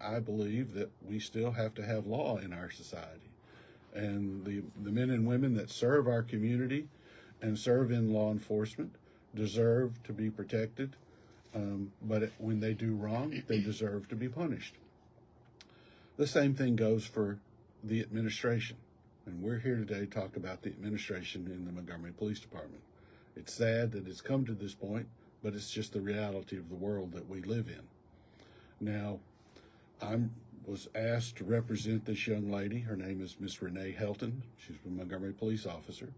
I believe that we still have to have law in our society. And the men and women that serve our community and serve in law enforcement deserve to be protected. But when they do wrong, they deserve to be punished. The same thing goes for the administration. And we're here today to talk about the administration in the Montgomery Police Department. It's sad that it's come to this point, but it's just the reality of the world that we live in. Now, I was asked to represent this young lady. Her name is Miss Renee Helton. She's a Montgomery police officer.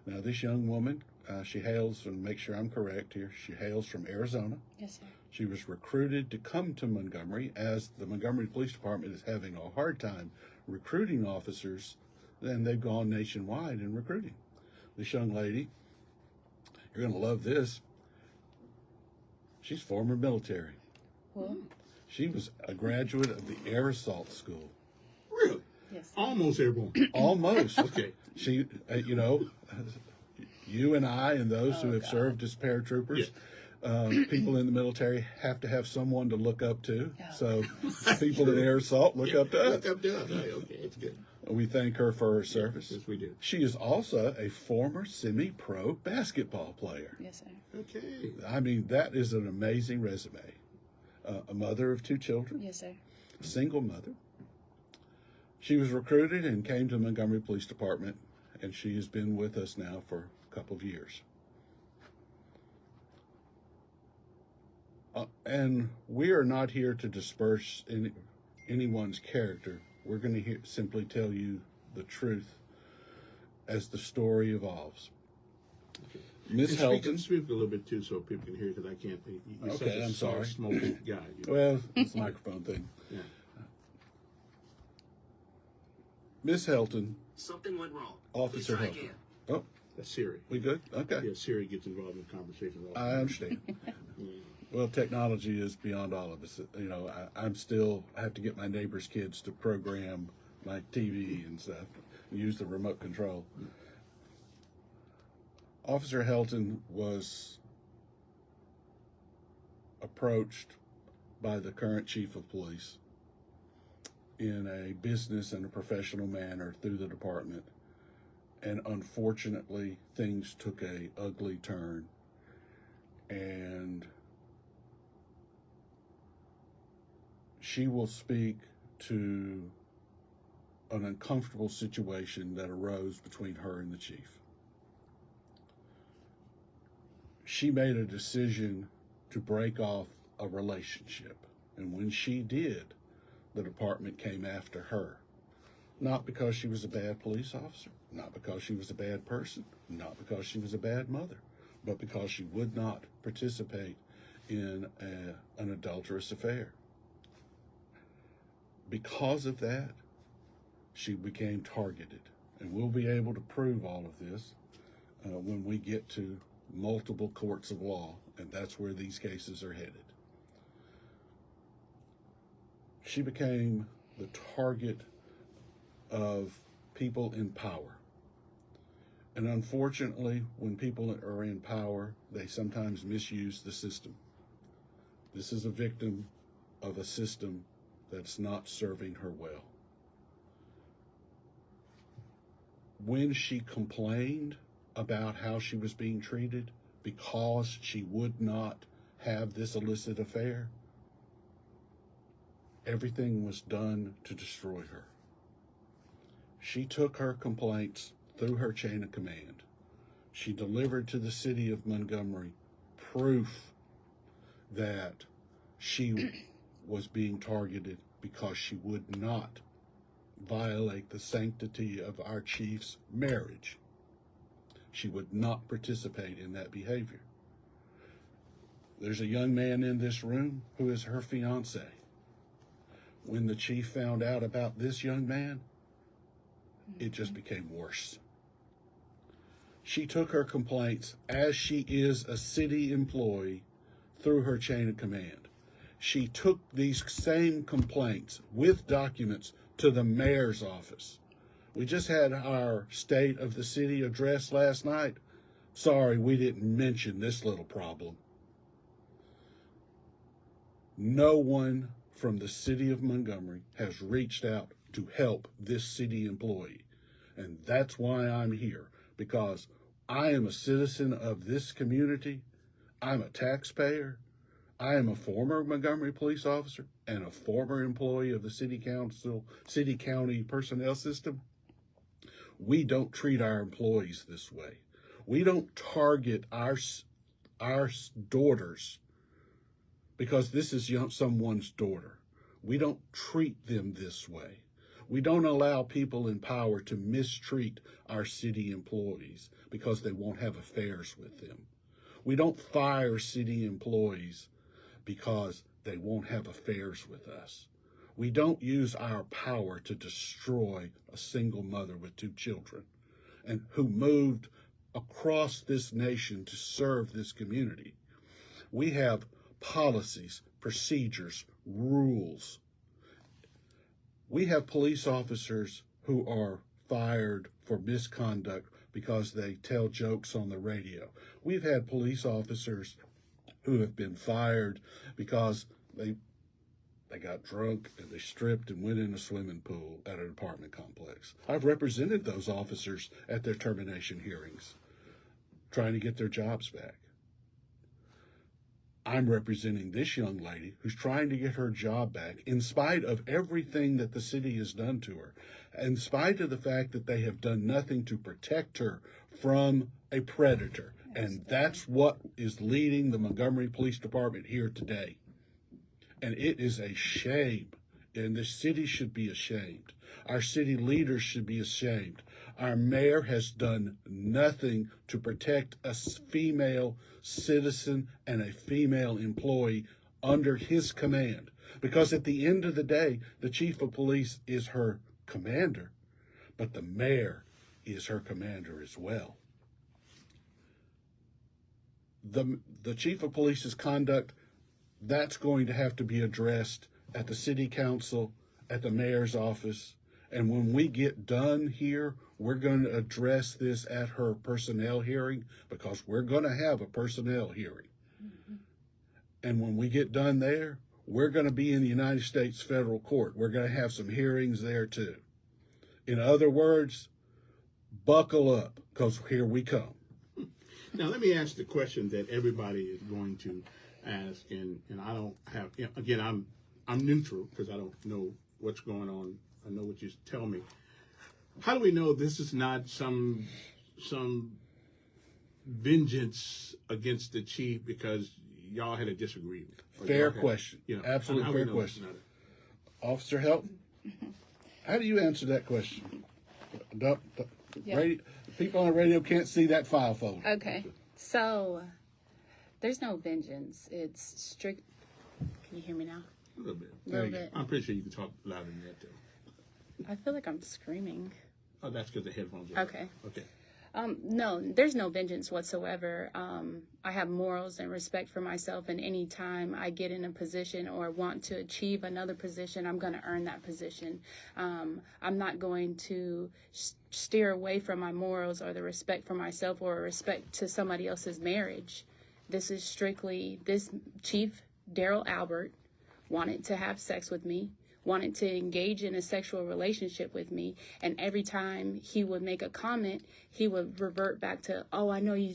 Now, this young woman, she hails, and make sure I'm correct here, she hails from Arizona. Yes, sir. She was recruited to come to Montgomery as the Montgomery Police Department is having a hard time recruiting officers, and they've gone nationwide in recruiting. This young lady, you're going to love this, she's former military. Well, She was a graduate of the Air Assault School. Really? yes. Almost airborne. Almost. Okay. She, you and I and those who have God. served as paratroopers, people in the military have to have someone to look up to. Yeah. So people in Air Assault look up to us. Look up to us. Right, okay, that's good. We thank her for her service. Yes, we do. She is also a former semi-pro basketball player. Yes, sir. Okay. I mean, that is an amazing resume. A mother of 2 children. Yes, sir. A single mother. She was recruited and came to the Montgomery Police Department, and she has been with us now for a couple of years. And we are not here to disperse anyone's character. We're going to simply tell you the truth as the story evolves. Miss Helton. Speak a little bit too, so people can hear, because I can't. You're Okay, such a I'm sorry. smoking guy. Well, it's a microphone thing. Yeah. Miss Helton, Something went wrong. Officer Please try Helton. again. Oh, That's Siri. we good? Okay. Yeah, Siri gets involved in conversations all the I time. understand. Well, technology is beyond all of us. I have to get my neighbor's kids to program my TV and stuff, use the remote control. Officer Helton was approached by the current chief of police in a business and a professional manner through the department. And unfortunately, things took a ugly turn. And she will speak to an uncomfortable situation that arose between her and the chief. She made a decision to break off a relationship. And when she did, the department came after her. Not because she was a bad police officer, not because she was a bad person, not because she was a bad mother, but because she would not participate in an adulterous affair. Because of that, she became targeted. And we'll be able to prove all of this when we get to multiple courts of law, and that's where these cases are headed. She became the target of people in power. And unfortunately, when people are in power, they sometimes misuse the system. This is a victim of a system that's not serving her well. When she complained about how she was being treated because she would not have this illicit affair, everything was done to destroy her. She took her complaints through her chain of command. She delivered to the city of Montgomery proof that she was being targeted because she would not violate the sanctity of our chief's marriage. She would not participate in that behavior. There's a young man in this room who is her fiancé. When the chief found out about this young man, it just became worse. She took her complaints, as she is a city employee, through her chain of command. She took these same complaints with documents to the mayor's office. We just had our state of the city address last night. Sorry, we didn't mention this little problem. No one from the city of Montgomery has reached out to help this city employee. And that's why I'm here, because I am a citizen of this community. I'm a taxpayer. I am a former Montgomery police officer and a former employee of the city county personnel system. We don't treat our employees this way. We don't target our daughters because this is someone's daughter. We don't treat them this way. We don't allow people in power to mistreat our city employees because they won't have affairs with them. We don't fire city employees because they won't have affairs with us. We don't use our power to destroy a single mother with 2 children and who moved across this nation to serve this community. We have policies, procedures, rules. We have police officers who are fired for misconduct because they tell jokes on the radio. We've had police officers who have been fired because they got drunk and they stripped and went in a swimming pool at an apartment complex. I've represented those officers at their termination hearings, trying to get their jobs back. I'm representing this young lady who's trying to get her job back in spite of everything that the city has done to her, in spite of the fact that they have done nothing to protect her from a predator. And that's what is leading the Montgomery Police Department here today. And it is a shame, and the city should be ashamed. Our city leaders should be ashamed. Our mayor has done nothing to protect a female citizen and a female employee under his command. Because at the end of the day, the chief of police is her commander, but the mayor is her commander as well. The chief of police's conduct, that's going to have to be addressed at the city council, at the mayor's office. And when we get done here, we're going to address this at her personnel hearing, because we're going to have a personnel hearing. Mm-hmm. And when we get done there, we're going to be in the United States federal court. We're going to have some hearings there too. In other words, buckle up, because here we come. Now, let me ask the question that everybody is going to ask, and I don't have, again, I'm neutral because I don't know what's going on. I know what you tell me. How do we know this is not some vengeance against the chief because y'all had a disagreement? Fair question. Absolutely fair question. Officer Helton, how do you answer that question? People on the radio can't see that file folder. Okay, so there's no vengeance. It's strict. Can you hear me now? A little bit. A little bit. I'm pretty sure you can talk louder than that, too. I feel like I'm screaming. Oh, that's because the headphones are okay. Okay. No, there's no vengeance whatsoever. I have morals and respect for myself, and any time I get in a position or want to achieve another position, I'm going to earn that position. I'm not going to steer away from my morals or the respect for myself or respect to somebody else's marriage. This is strictly, this Chief Darryl Albert wanted to have sex with me, wanted to engage in a sexual relationship with me, and every time he would make a comment, he would revert back to, oh, I know you